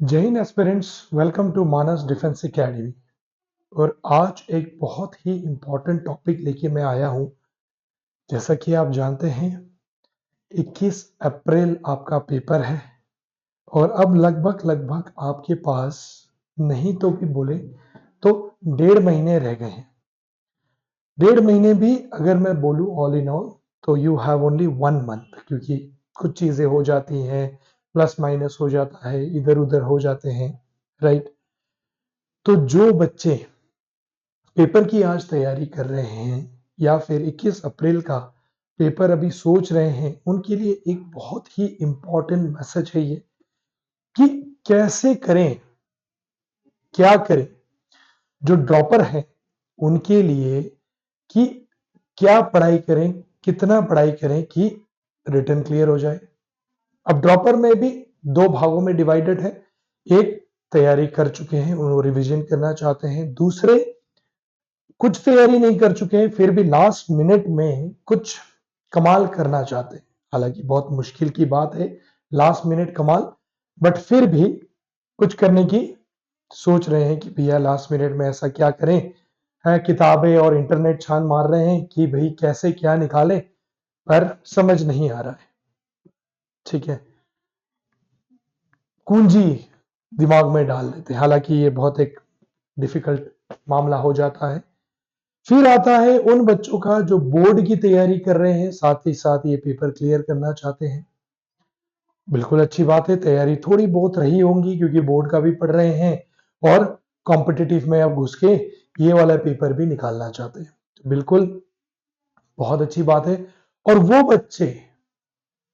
जय Hind aspirants, welcome to Manas defence academy. और आज एक बहुत ही इम्पोर्टेंट टॉपिक लेके मैं आया हूं। जैसा कि आप जानते हैं 21 अप्रैल आपका पेपर है और अब लगभग लगभग आपके पास नहीं तो भी बोले तो 1.5 महीने रह गए हैं। 1.5 महीने भी अगर मैं बोलूं ऑल इन ऑल तो यू हैव ओनली 1 मंथ, क्योंकि कुछ चीजें हो जाती हैं, प्लस माइनस हो जाता है, इधर उधर हो जाते हैं, राइट। तो जो बच्चे पेपर की आज तैयारी कर रहे हैं या फिर 21 अप्रैल का पेपर अभी सोच रहे हैं, उनके लिए एक बहुत ही इंपॉर्टेंट मैसेज है ये कि कैसे करें, क्या करें। जो ड्रॉपर है उनके लिए कि क्या पढ़ाई करें, कितना पढ़ाई करें कि रिटर्न क्लियर हो जाए। अब ड्रॉपर में भी दो भागों में डिवाइडेड है। एक तैयारी कर चुके हैं, उन्होंने रिवीजन करना चाहते हैं। दूसरे कुछ तैयारी नहीं कर चुके हैं फिर भी लास्ट मिनट में कुछ कमाल करना चाहते हैं। हालांकि बहुत मुश्किल की बात है लास्ट मिनट कमाल, बट फिर भी कुछ करने की सोच रहे हैं कि भैया लास्ट मिनट में ऐसा क्या करें। है किताबें और इंटरनेट छान मार रहे हैं कि भाई कैसे क्या निकालें, पर समझ नहीं आ रहा है। ठीक है, कुंजी दिमाग में डाल लेते हैं, हालांकि ये बहुत एक डिफिकल्ट मामला हो जाता है। फिर आता है उन बच्चों का जो बोर्ड की तैयारी कर रहे हैं, साथ ही साथ ये पेपर क्लियर करना चाहते हैं। बिल्कुल अच्छी बात है, तैयारी थोड़ी बहुत रही होंगी क्योंकि बोर्ड का भी पढ़ रहे हैं और कॉम्पिटिटिव में अब घुस के ये वाला पेपर भी निकालना चाहते हैं। तो बिल्कुल बहुत अच्छी बात है। और वो बच्चे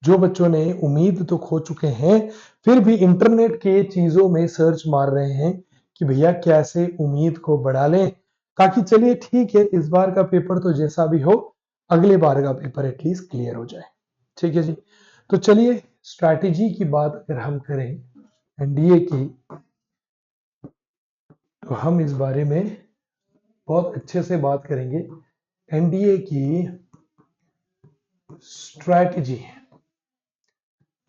जो बच्चों ने उम्मीद तो खो चुके हैं फिर भी इंटरनेट के चीजों में सर्च मार रहे हैं कि भैया कैसे उम्मीद को बढ़ा लें, ताकि चलिए ठीक है इस बार का पेपर तो जैसा भी हो अगले बार का पेपर एटलीस्ट क्लियर हो जाए। ठीक है जी। तो चलिए स्ट्रैटेजी की बात अगर हम करें एनडीए की, तो हम इस बारे में बहुत अच्छे से बात करेंगे। एनडीए की स्ट्रैटेजी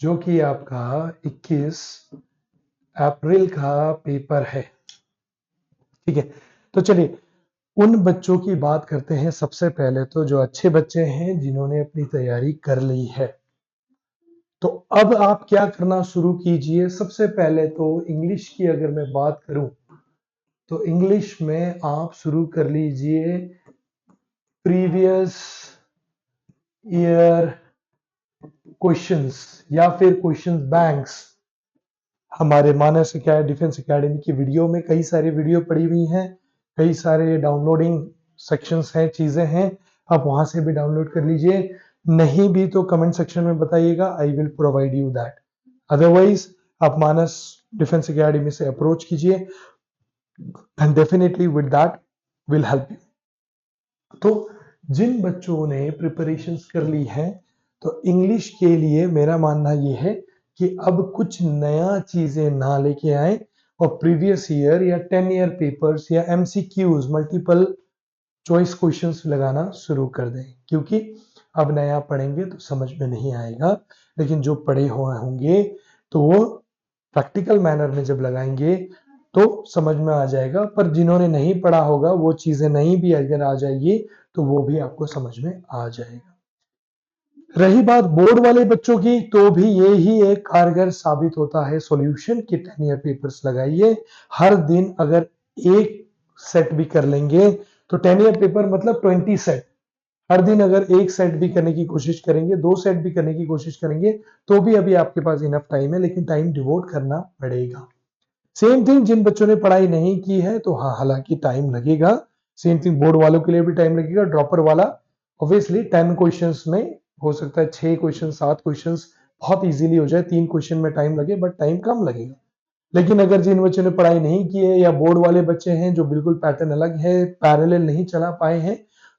जो कि आपका 21 अप्रैल का पेपर है। ठीक है, तो चलिए उन बच्चों की बात करते हैं। सबसे पहले तो जो अच्छे बच्चे हैं जिन्होंने अपनी तैयारी कर ली है, तो अब आप क्या करना शुरू कीजिए। सबसे पहले तो इंग्लिश की अगर मैं बात करूं तो इंग्लिश में आप शुरू कर लीजिए प्रीवियस ईयर क्वेश्चंस या फिर क्वेश्चंस बैंक्स। हमारे मानस डिफेंस एकेडमी की वीडियो में कई सारी वीडियो पड़ी हुई हैं, कई सारे डाउनलोडिंग सेक्शंस हैं, चीजें हैं, आप वहां से भी डाउनलोड कर लीजिए। नहीं भी तो कमेंट सेक्शन में बताइएगा, I will provide you that. Otherwise आप मानस डिफेंस एकेडमी से अप्रोच कीजिए and definitely with that will help you. तो जिन बच्चों ने प्रिपरेशंस कर ली है, तो इंग्लिश के लिए मेरा मानना यह है कि अब कुछ नया चीजें ना लेके आए और प्रीवियस ईयर या 10 ईयर पेपर्स या एमसीक्यूज मल्टीपल चॉइस क्वेश्चंस लगाना शुरू कर दें, क्योंकि अब नया पढ़ेंगे तो समझ में नहीं आएगा। लेकिन जो पढ़े हुए होंगे तो वो प्रैक्टिकल मैनर में जब लगाएंगे तो समझ में आ जाएगा। पर जिन्होंने नहीं पढ़ा होगा वो चीजें नहीं भी अगर आ जाएगी तो वो भी आपको समझ में आ जाएगा। रही बात बोर्ड वाले बच्चों की, तो भी ये ही एक कारगर साबित होता है सॉल्यूशन कि 10 ईयर पेपर्स लगाइए। हर दिन अगर एक सेट भी कर लेंगे तो 10 ईयर पेपर मतलब 20 सेट। हर दिन अगर एक सेट भी करने की कोशिश करेंगे, 2 सेट भी करने की कोशिश करेंगे, तो भी अभी आपके पास इनफ टाइम है, लेकिन टाइम डिवोट करना पड़ेगा। सेम थिंग जिन बच्चों ने पढ़ाई नहीं की है, तो हाँ हालांकि टाइम लगेगा। सेम थिंग बोर्ड वालों के लिए भी टाइम लगेगा। ड्रॉपर वाला ऑब्वियसली 10 क्वेश्चंस में हो सकता है 6 क्वेश्चन 7 क्वेश्चंस बहुत इजीली हो जाए, 3 क्वेश्चन में टाइम लगे, बट टाइम कम लगेगा। लेकिन अगर जिन बच्चों ने पढ़ाई नहीं की है या बोर्ड वाले बच्चे हैं जो बिल्कुल पैटर्न अलग है, पैरेलल नहीं चला पाए हैं,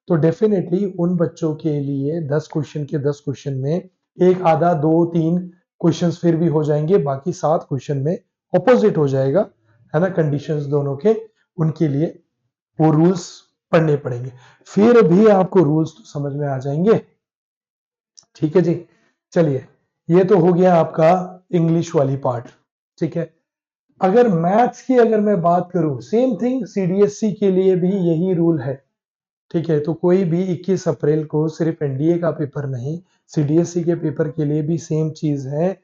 तो डेफिनेटली उन बच्चों के लिए 10 क्वेश्चन के 10 क्वेश्चन में एक आधा 2 3 क्वेश्चंस फिर भी हो जाएंगे, बाकी 7 क्वेश्चन में ऑपोजिट हो जाएगा, है ना। कंडीशंस दोनों के, उनके लिए वो रूल्स पढ़ने पड़ेंगे। फिर भी आपको रूल्स तो समझ में आ जाएंगे। ठीक है जी। चलिए, ये तो हो गया आपका इंग्लिश वाली पार्ट। ठीक है, अगर मैथ्स की अगर मैं बात करूं, सेम थिंग सीडीएससी के लिए भी यही रूल है, ठीक है। तो कोई भी 21 अप्रैल को सिर्फ एनडीए का पेपर नहीं, सीडीएससी के पेपर के लिए भी सेम चीज है।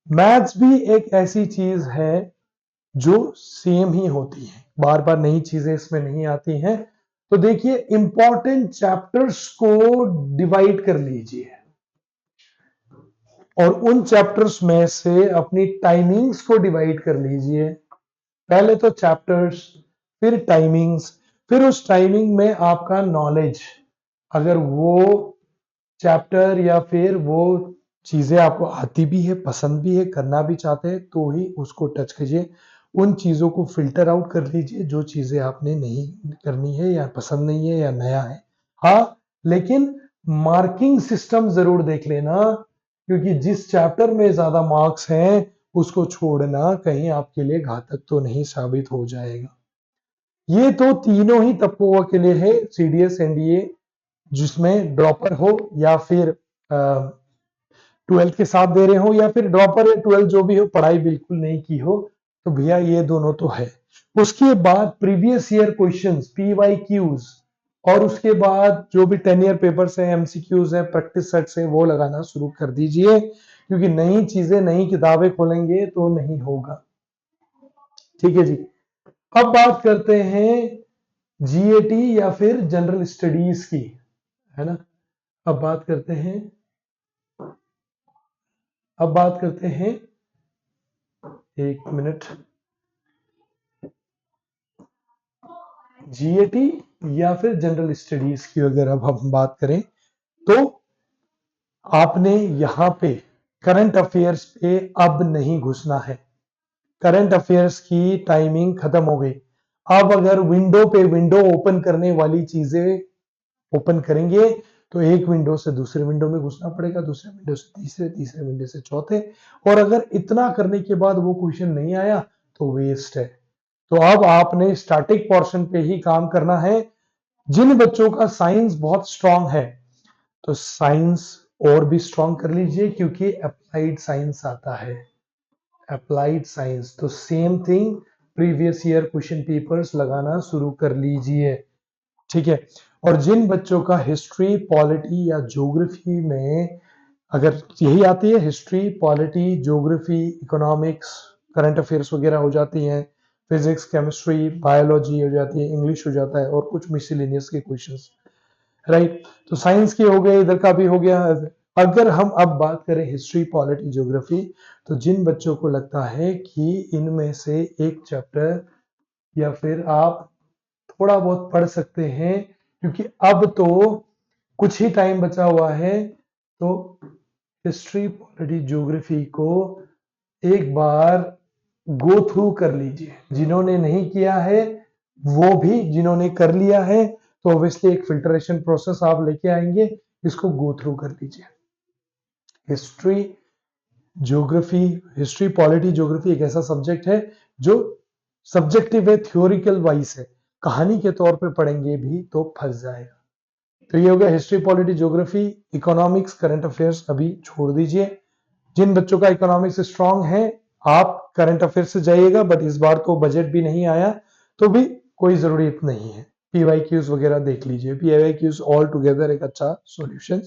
मैथ्स भी एक ऐसी चीज है जो सेम ही होती है, बार बार नई चीजें इसमें नहीं आती हैं। तो देखिए, इंपॉर्टेंट चैप्टर्स को डिवाइड कर लीजिए और उन चैप्टर्स में से अपनी टाइमिंग्स को डिवाइड कर लीजिए। पहले तो चैप्टर्स, फिर टाइमिंग्स, फिर उस टाइमिंग में आपका नॉलेज, अगर वो चैप्टर या फिर वो चीजें आपको आती भी है, पसंद भी है, करना भी चाहते हैं, तो ही उसको टच कीजिए। उन चीजों को फिल्टर आउट कर लीजिए जो चीजें आपने नहीं करनी है या पसंद नहीं है या नया है। हाँ, लेकिन मार्किंग सिस्टम जरूर देख लेना, क्योंकि जिस चैप्टर में ज्यादा मार्क्स हैं उसको छोड़ना कहीं आपके लिए घातक तो नहीं साबित हो जाएगा। ये तो तीनों ही तत्वों के लिए है, सीडीएस एनडीए, जिसमें ड्रॉपर हो या फिर ट्वेल्थ के साथ दे रहे हो, या फिर ड्रॉपर या ट्वेल्थ जो भी हो, पढ़ाई बिल्कुल नहीं की हो, तो भैया ये दोनों तो है। उसके बाद previous year questions, PYQs, और उसके बाद जो भी 10 ईयर पेपर्स है, एमसीक्यूज है, प्रैक्टिस सेट्स है, वो लगाना शुरू कर दीजिए, क्योंकि नई चीजें, नई किताबें खोलेंगे तो नहीं होगा। ठीक है जी। अब बात करते हैं जीएटी या फिर जनरल स्टडीज की, है ना। अब बात करते हैं, एक मिनट, जीएटी या फिर जनरल स्टडीज की अगर अब हम बात करें, तो आपने यहां पे करंट अफेयर्स पे अब नहीं घुसना है। करंट अफेयर्स की टाइमिंग खत्म हो गई। अब अगर विंडो पे विंडो ओपन करने वाली चीजें ओपन करेंगे, तो एक विंडो से दूसरे विंडो में घुसना पड़ेगा, दूसरे विंडो से तीसरे, तीसरे विंडो से चौथे, और अगर इतना करने के बाद वो क्वेश्चन नहीं आया तो वेस्ट है। तो अब आपने स्टैटिक पोर्शन पे ही काम करना है। जिन बच्चों का साइंस बहुत स्ट्रांग है, तो साइंस और भी स्ट्रांग कर लीजिए, क्योंकि अप्लाइड साइंस आता है। अप्लाइड साइंस तो same thing, previous year question papers लगाना शुरू कर लीजिए, ठीक है। और जिन बच्चों का हिस्ट्री, पॉलिटी या ज्योग्राफी में, अगर यही आती है, history, polity, geography, economics, current affairs वगैरह हो जाती हैं, फिजिक्स, केमिस्ट्री, बायोलॉजी हो जाती है, इंग्लिश हो जाता है, और कुछ मिसलेनियस के क्वेश्चंस, राइट। तो साइंस के हो गए, इधर का भी हो गया। अगर हम अब बात करें हिस्ट्री, पॉलिटी, ज्योग्राफी, तो जिन बच्चों को लगता है कि इनमें से एक चैप्टर या फिर आप थोड़ा बहुत पढ़ सकते हैं, क्योंकि अब तो कुछ ही टाइम बचा हुआ है, तो हिस्ट्री, पॉलिटी, ज्योग्राफी को एक बार गो थ्रू कर लीजिए। जिन्होंने नहीं किया है वो भी, जिन्होंने कर लिया है तो ऑब्वियसली एक फिल्ट्रेशन प्रोसेस आप लेके आएंगे, इसको गो थ्रू कर लीजिए। History, geography, history, polity, geography एक ऐसा सब्जेक्ट है जो सब्जेक्टिव है, थ्योरिकल वाइज है, कहानी के तौर पे पढ़ेंगे भी तो फंस जाएगा। तो ये हो गया history, polity, geography. Economics, current affairs अभी छोड़ दीजिए। जिन बच्चों का इकोनॉमिक्स स्ट्रांग है, आप करंट अफेयर्स से जाइएगा, बट इस बार तो बजट भी नहीं आया, तो भी कोई जरूरत नहीं है। पीवाईक्यूज वगैरह देख लीजिए, पीवाईक्यूज ऑल टुगेदर एक अच्छा सॉल्यूशन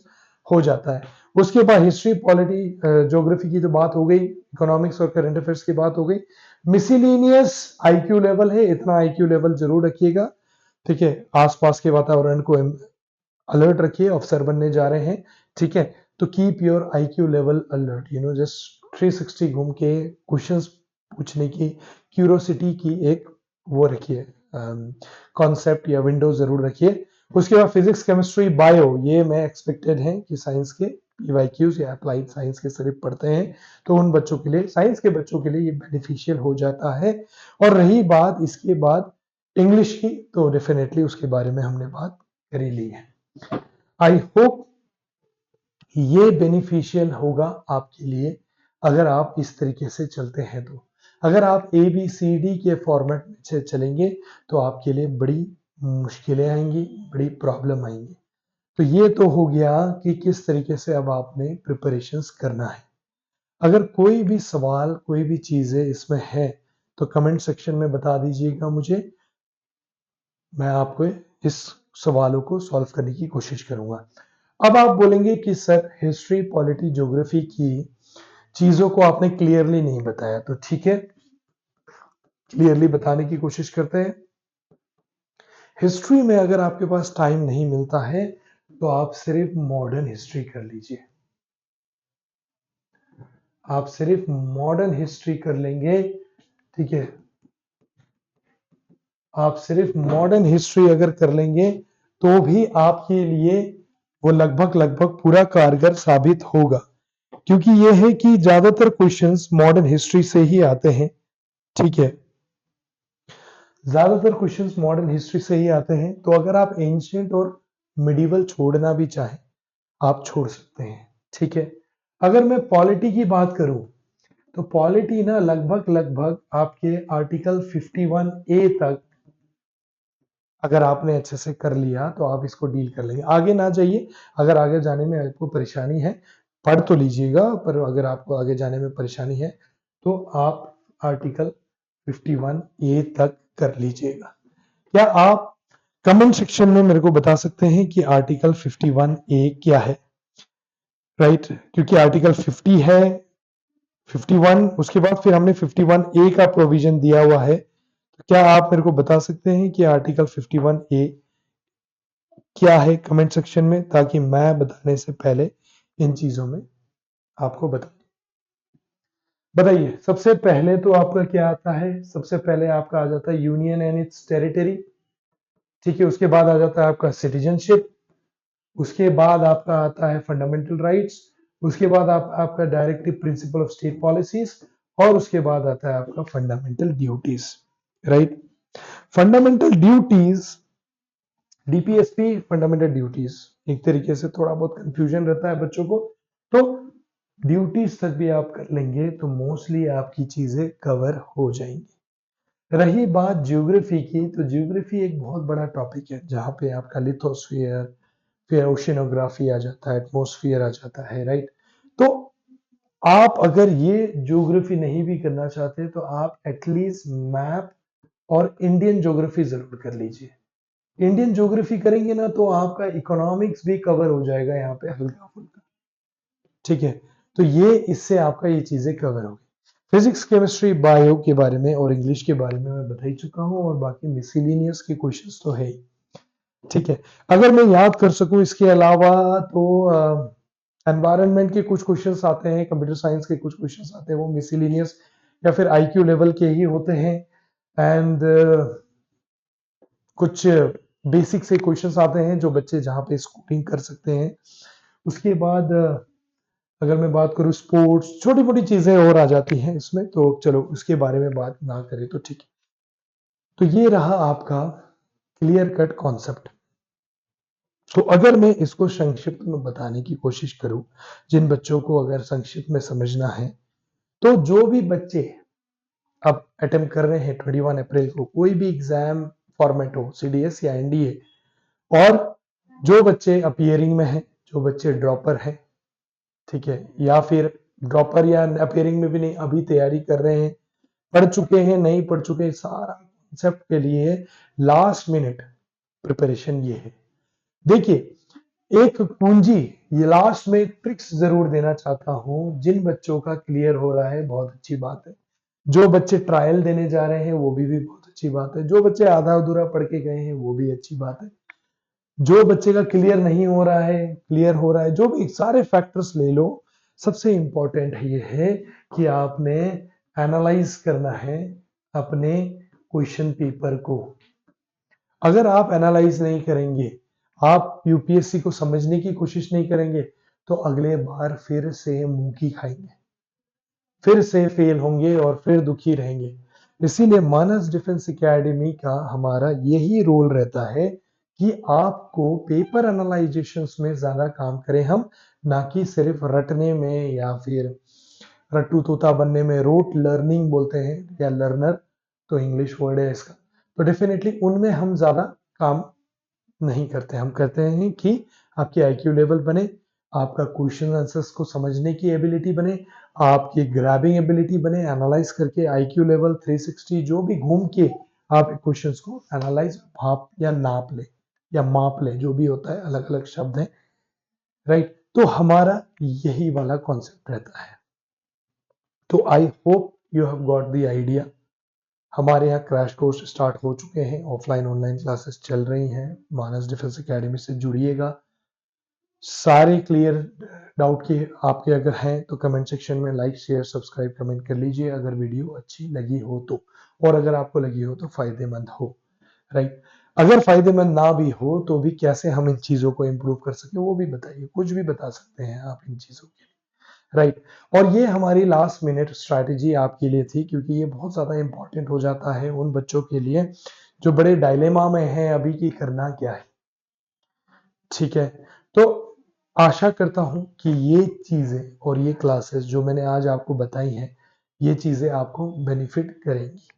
हो जाता है। उसके बाद हिस्ट्री, पॉलिटी, ज्योग्राफी की तो बात हो गई, इकोनॉमिक्स और करंट अफेयर्स की बात हो गई। मिसिलीनियस आईक्यू लेवल है, इतना आईक्यू लेवल जरूर रखिएगा, ठीक है। आसपास के वातावरण को अलर्ट रखिए, अफसर बनने जा रहे हैं, ठीक है। तो keep your IQ level alert, just 360 घूम के क्वेश्चंस पूछने की क्यूरोसिटी की एक वो रखिए, कॉन्सेप्ट या विंडो जरूर रखिए। उसके बाद फिजिक्स, केमिस्ट्री, बायो, ये मैं एक्सपेक्टेड है कि साइंस के पीवाईक्यूज या अप्लाइड साइंस के सिर्फ पढ़ते हैं, तो उन बच्चों के लिए, साइंस के बच्चों के लिए ये बेनिफिशियल हो जाता है। और रही बात इसके बाद इंग्लिश की, तो डेफिनेटली उसके बारे में हमने बात कर ही ली है। आई होप ये बेनिफिशियल होगा आपके लिए, अगर आप इस तरीके से चलते हैं तो। अगर आप ABCD के फॉर्मेट में से चलेंगे तो आपके लिए बड़ी मुश्किलें आएंगी, बड़ी प्रॉब्लम आएंगी। तो ये तो हो गया कि किस तरीके से अब आपने प्रिपरेशंस करना है। अगर कोई भी सवाल, कोई भी चीजें इसमें है, तो कमेंट सेक्शन में बता दीजिएगा मुझे, मैं आपको इस सवालों को सॉल्व करने की कोशिश करूंगा। अब आप बोलेंगे कि सर हिस्ट्री, पॉलिटी, ज्योग्राफी की चीजों को आपने क्लियरली नहीं बताया, तो ठीक है, क्लियरली बताने की कोशिश करते हैं। हिस्ट्री में अगर आपके पास टाइम नहीं मिलता है तो आप सिर्फ मॉडर्न हिस्ट्री कर लीजिए, आप सिर्फ मॉडर्न हिस्ट्री कर लेंगे, ठीक है। आप सिर्फ मॉडर्न हिस्ट्री अगर कर लेंगे तो भी आपके लिए वो लगभग लगभग पूरा कारगर साबित होगा, क्योंकि यह है कि ज्यादातर क्वेश्चंस मॉडर्न हिस्ट्री से ही आते हैं, ठीक है। ज्यादातर क्वेश्चंस मॉडर्न हिस्ट्री से ही आते हैं, तो अगर आप एंशियंट और मिडिवल छोड़ना भी चाहें आप छोड़ सकते हैं, ठीक है। अगर मैं पॉलिटी की बात करूं तो पॉलिटी ना लगभग लगभग आपके आर्टिकल 51A तक अगर आपने अच्छे से कर लिया तो आप इसको डील कर लेंगे। आगे ना जाइए, अगर आगे जाने में आपको परेशानी है पढ़ तो लीजिएगा, पर अगर आपको आगे जाने में परेशानी है तो आप आर्टिकल 51A तक कर लीजिएगा। क्या आप कमेंट सेक्शन में मेरे को बता सकते हैं कि आर्टिकल 51A क्या है? राइट, क्योंकि आर्टिकल 50 है, 51 उसके बाद फिर हमने 51A का प्रोविजन दिया हुआ है, तो क्या आप मेरे को बता सकते हैं कि आर्टिकल 51A क्या है कमेंट सेक्शन में, ताकि मैं बताने से पहले इन चीजों में आपको बताइए। सबसे पहले तो आपका क्या आता है? सबसे पहले आपका आ जाता है यूनियन एंड इट्स टेरिटरी, ठीक है। उसके बाद आ जाता है आपका सिटीजनशिप, उसके बाद आपका आता है फंडामेंटल राइट्स, उसके बाद आपका directive principle of state policies, और उसके बाद आता है आपका fundamental duties, right. Fundamental duties, DPSP fundamental duties, एक तरीके से थोड़ा बहुत कंफ्यूजन रहता है बच्चों को, तो ड्यूटीज तक भी आप कर लेंगे तो मोस्टली आपकी चीजें कवर हो जाएंगी। रही बात ज्योग्राफी की, तो ज्योग्राफी एक बहुत बड़ा टॉपिक है जहां पे आपका लिथोस्फीयर, फिर ओशिनोग्राफी आ जाता है, एटमॉस्फेयर आ जाता है, राइट। तो आप अगर ये ज्योग्राफी नहीं भी करना चाहते तो आप एटलीस्ट मैप और इंडियन ज्योग्राफी जरूर कर लीजिए। इंडियन ज्योग्राफी करेंगे ना तो आपका इकोनॉमिक्स भी कवर हो जाएगा यहाँ पे हल्का फुल्का, ठीक है। तो ये इससे आपका ये चीजें कवर होगी। फिजिक्स, केमिस्ट्री, बायो के बारे में और इंग्लिश के बारे में मैं बता ही चुका हूँ, और बाकी मिसलिनियस के क्वेश्चंस तो है ही, ठीक है। अगर मैं याद कर सकूं इसके अलावा तो एनवायरनमेंट के कुछ क्वेश्चंस आते हैं, कंप्यूटर साइंस के कुछ क्वेश्चंस आते हैं, वो मिसलिनियस या फिर आईक्यू लेवल के ही होते हैं, एंड कुछ बेसिक से क्वेश्चंस आते हैं जो बच्चे जहाँ पे स्कोरिंग कर सकते हैं। उसके बाद अगर मैं बात करूँ स्पोर्ट्स, छोटी मोटी चीजें और आ जाती हैं इसमें, तो चलो उसके बारे में बात ना करें तो ठीक है। तो ये रहा आपका क्लियर कट कॉन्सेप्ट। तो अगर मैं इसको संक्षिप्त में बताने की कोशिश करूं, जिन बच्चों को अगर संक्षिप्त में समझना है, तो जो भी बच्चे अब अटेम्प्ट कर रहे हैं 21 अप्रैल को कोई भी एग्जाम फॉर्मेट हो, सीडीएस या एनडीए, और जो बच्चे अपियरिंग में हैं, जो बच्चे ड्रॉपर हैं, ठीक है, या फिर ड्रॉपर या अपियरिंग में भी नहीं, अभी तैयारी कर रहे हैं, पढ़ चुके हैं, नहीं पढ़ चुके, सारा कॉन्सेप्ट के लिए लास्ट मिनट प्रिपरेशन ये है। देखिए एक कुंजी, ये लास्ट में ट्रिक्स जरूर देना चाहता हूं, जिन बच्चों का क्लियर हो रहा है बहुत अच्छी बात है, जो बच्चे ट्रायल देने जा रहे हैं वो भी बहुत अच्छी बात है, जो बच्चे आधा अधूरा पढ़ के गए हैं वो भी अच्छी बात है, जो बच्चे का क्लियर नहीं हो रहा है, क्लियर हो रहा है, जो भी सारे फैक्टर्स ले लो। सबसे इंपॉर्टेंट ये है कि आपने एनालाइज करना है अपने क्वेश्चन पेपर को। अगर आप एनालाइज नहीं करेंगे, आप यूपीएससी को समझने की कोशिश नहीं करेंगे, तो अगले बार फिर से मुंह की खाएंगे, फिर से फेल होंगे और फिर दुखी रहेंगे। इसीलिए मानस डिफेंस एकेडमी का हमारा यही रोल रहता है कि आपको पेपर एनालाइजेशंस में ज्यादा काम करें हम, ना कि सिर्फ रटने में या फिर रट्टू तोता बनने में। रोट लर्निंग बोलते हैं या लर्नर, तो इंग्लिश वर्ड है इसका, तो डेफिनेटली उनमें हम ज्यादा काम नहीं करते। हम करते हैं कि आपकी आईक्यू लेवल बने, आपका क्वेश्चन आंसर्स को समझने की एबिलिटी बने, आपकी ग्रैबिंग एबिलिटी बने, एनालाइज करके आईक्यू लेवल 360 जो भी घूम के आप क्वेश्चंस को एनालाइज भाप या नाप ले या माप ले, जो भी होता है, अलग अलग शब्द हैं, राइट। तो हमारा यही वाला कॉन्सेप्ट रहता है। तो I hope you have got the idea. हमारे यहाँ क्रैश कोर्स स्टार्ट हो चुके हैं, ऑफलाइन ऑनलाइन क्लासेस चल रही हैं, मानस डिफेंस एकेडमी से जुड़िएगा। सारे क्लियर डाउट के आपके अगर हैं तो कमेंट सेक्शन में लाइक शेयर सब्सक्राइब कमेंट कर लीजिए अगर वीडियो अच्छी लगी हो तो, और अगर आपको लगी हो तो फायदेमंद हो, राइट। अगर फायदेमंद ना भी हो तो भी कैसे हम इन चीजों को इम्प्रूव कर सके वो भी बताइए, कुछ भी बता सकते हैं आप इन चीजों के लिए, राइट। और ये हमारी लास्ट मिनट स्ट्रैटेजी आपके लिए थी, क्योंकि ये बहुत ज्यादा इंपॉर्टेंट हो जाता है उन बच्चों के लिए जो बड़े डायलेमा में हैं अभी कि करना क्या है, ठीक है। तो आशा करता हूं कि ये चीजें और ये क्लासेस जो मैंने आज आपको बताई हैं, ये चीजें आपको बेनिफिट करेंगी,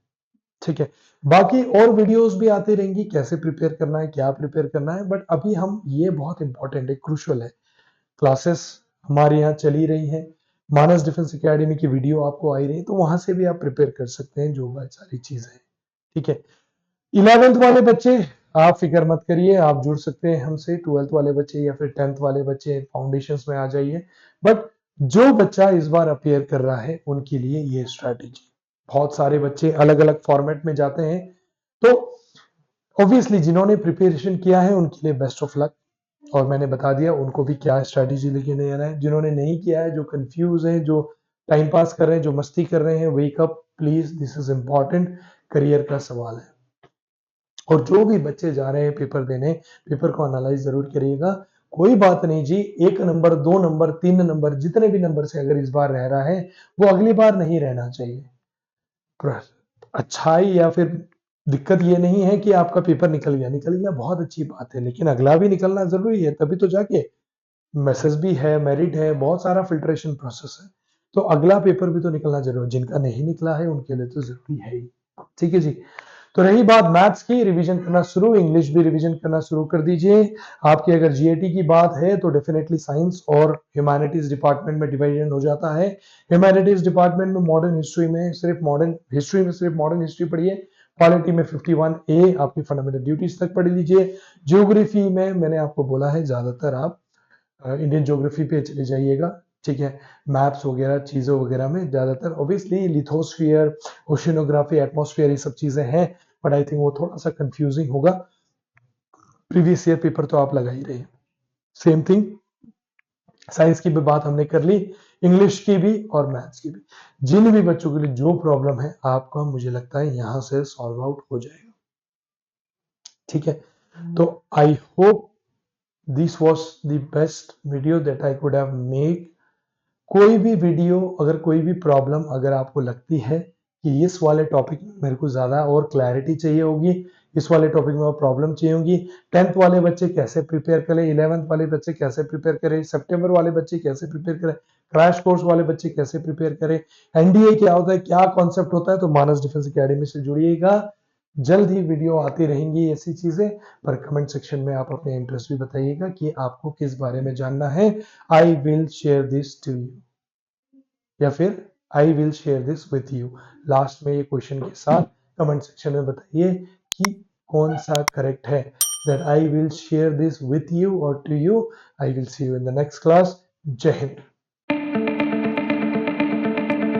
ठीक है। बाकी और वीडियोस भी आती रहेंगी, कैसे प्रिपेयर करना है, क्या प्रिपेयर करना है, बट अभी हम ये बहुत इंपॉर्टेंट है, क्रूशियल है, क्लासेस हमारे यहाँ चली रही हैं, मानस डिफेंस एकेडमी की वीडियो आपको आई रही है, तो वहां से भी आप प्रिपेयर कर सकते हैं जो बहुत सारी चीजें हैं, ठीक है। 11th वाले बच्चे आप फिक्र मत करिए, आप जुड़ सकते हैं हमसे, 12th वाले बच्चे या फिर 10th वाले बच्चे फाउंडेशंस में आ जाइए, बट जो बच्चा इस बार अपियर कर रहा है उनके लिए ये स्ट्रैटेजी, बहुत सारे बच्चे अलग अलग फॉर्मेट में जाते हैं, तो ऑब्वियसली जिन्होंने प्रिपरेशन किया है उनके लिए बेस्ट ऑफ लक, और मैंने बता दिया उनको भी क्या स्ट्रैटेजी लेके नहीं आना है। जिन्होंने नहीं किया है, जो कंफ्यूज हैं, जो टाइम पास कर रहे हैं, जो मस्ती कर रहे हैं, wake up please, this is important, career का सवाल है। और जो भी बच्चे जा रहे हैं पेपर देने, पेपर को एनालाइज जरूर करिएगा, कोई बात नहीं जी, 1 नंबर 2 नंबर 3 नंबर जितने भी नंबर से अगर इस बार रह रहा है वो अगली बार नहीं रहना चाहिए। अच्छाई या फिर दिक्कत ये नहीं है कि आपका पेपर निकल गया बहुत अच्छी बात है, लेकिन अगला भी निकलना जरूरी है, तभी तो जाके मैसेज भी है, मेरिट है, बहुत सारा फिल्ट्रेशन प्रोसेस है, तो अगला पेपर भी तो निकलना जरूरी है, जिनका नहीं निकला है उनके लिए तो जरूरी है ही, ठीक है जी। तो रही बात मैथ्स की, रिवीजन करना शुरू, इंग्लिश भी रिवीजन करना शुरू कर दीजिए। आपकी अगर जीएटी की बात है तो डेफिनेटली साइंस और ह्यूमैनिटीज डिपार्टमेंट में डिवीजन हो जाता है। ह्यूमैनिटीज डिपार्टमेंट में मॉडर्न हिस्ट्री में सिर्फ मॉडर्न हिस्ट्री पढ़िए, पॉलिटी में 51 ए आपकी फंडामेंटल ड्यूटीज तक पढ़ लीजिए। ज्योग्राफी में मैंने आपको बोला है ज्यादातर आप इंडियन ज्योग्राफी पे चले जाइएगा, ठीक है। मैप्स वगैरह चीजों वगैरह में ज्यादातर ऑब्वियसली लिथोस्फीयर, ओशिनोग्राफी, एटमॉस्फेयर, ये सब चीजें हैं, बट आई थिंक वो थोड़ा सा कंफ्यूजिंग होगा, प्रीवियस ईयर पेपर तो आप लगा ही रहे। सेम थिंग साइंस की भी बात हमने कर ली, इंग्लिश की भी और मैथ्स की भी, जिन भी बच्चों के लिए जो प्रॉब्लम है आपका, मुझे लगता है यहां से सॉल्व आउट हो जाएगा, ठीक है। तो I hope this was the best video that I could have made. कोई भी वीडियो, अगर कोई भी प्रॉब्लम अगर आपको लगती है कि इस वाले टॉपिक में मेरे को ज्यादा और क्लैरिटी चाहिए होगी, इस वाले टॉपिक में और प्रॉब्लम चाहिए होगी, 10th वाले बच्चे कैसे प्रिपेयर करें, 11th वाले बच्चे कैसे प्रिपेयर करें, सितंबर वाले बच्चे कैसे प्रिपेयर करें, क्रैश कोर्स वाले बच्चे कैसे प्रिपेयर करें, एनडीए क्या होता है, क्या कॉन्सेप्ट होता है, तो मानस डिफेंस एकेडमी से जुड़िएगा। जल्द ही वीडियो आती रहेंगी ऐसी चीजें, पर कमेंट सेक्शन में आप अपने इंटरेस्ट भी बताइएगा कि आपको किस बारे में जानना है। I will share this to you, या फिर I will share this with you. Last में ये क्वेश्चन के साथ कमेंट सेक्शन में बताइए कि कौन सा करेक्ट है, that I will share this with you और to you. I will see you in the next class. जय हिंद।